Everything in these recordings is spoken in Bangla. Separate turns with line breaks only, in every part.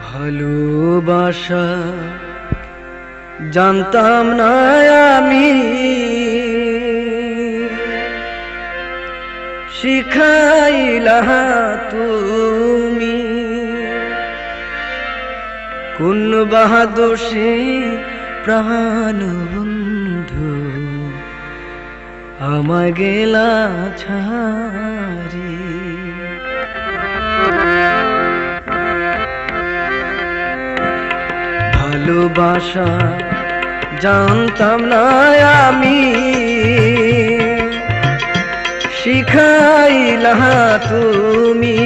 ভালোবাসা জানতাম না আমি, শিখাইলা তুমি। কোন বাহাদোষে প্রাণ বন্ধু আমায় গেলা ছাড়ি। ভালোবাসা জানতাম না আমি, শিখাইলা তুমি।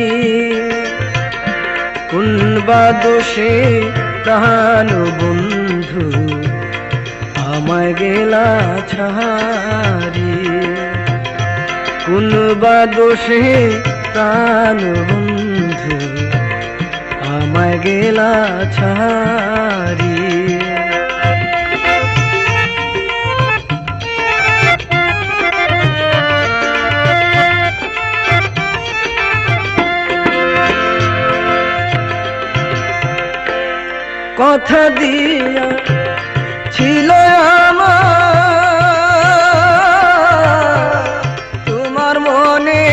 কোন বাদোষে প্রাণ বন্ধু আমায় গেলা ছাড়ি। কোন বাদোষে প্রাণ বন্ধু আমায় গেলা ছাড়ি। কথা দিয়া ছিল আমার, তোমার মনে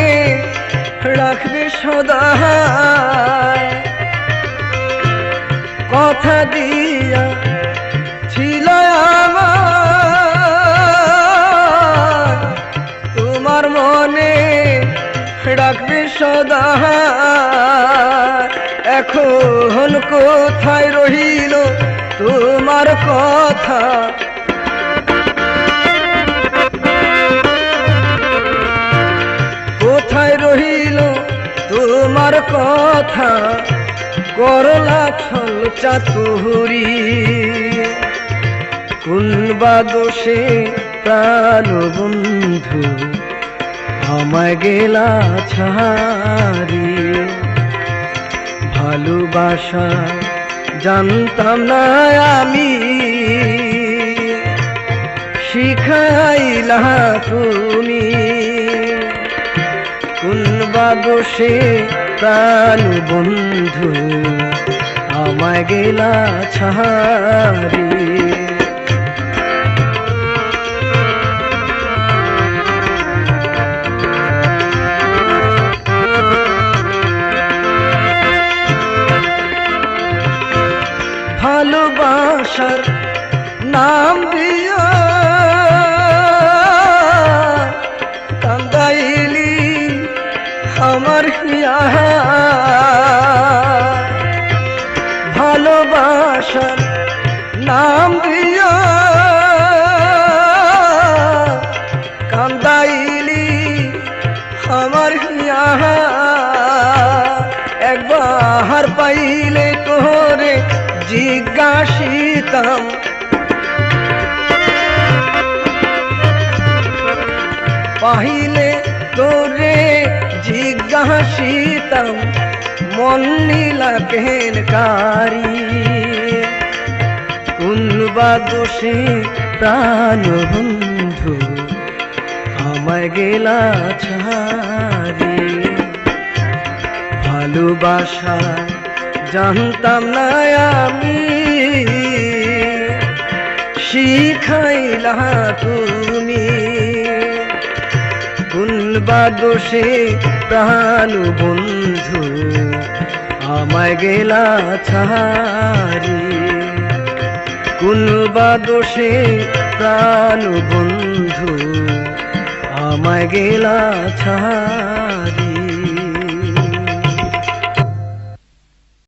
রাখবে সদা। কথা দিয়া ছিল আমার, তোমার মনে রাখবে সদা। এখন কোথায় রহিল তোমার কথা, কোথায় রহিল তোমার কথা। করলা ছল চাতুরি, কোন বাদোষে প্রাণ বন্ধু আমায় গেলা ছাড়ি। ভালোবাসা জানতাম না আমি, শিখাইলা তুমি। কোন বাদোষে প্রাণ বন্ধু আমায় গেলা ছাড়ি। ভালোবাসার নাম দিয়া কান্দাইলি আমার হিয়া। ভালোবাসার নাম দিয়া কান্দাইলি আমার হিয়া। একবার পাইলে তোরে জিজ্ঞাসিতাম, পাইলে তোরে জিজ্ঞাসিতাম, মন নীলা কেনকারি। কোন বাদোষে প্রাণ বন্ধু আমায় গেলা ছাড়ি। ভালোবাসা জানতাম না আমি, শিখাইলা তুমি। কোন বাদোষে প্রাণ বন্ধু আমায় গেলা ছাড়ি। কোন বাদোষে প্রাণ বন্ধু আমায় গেলা ছাড়ি।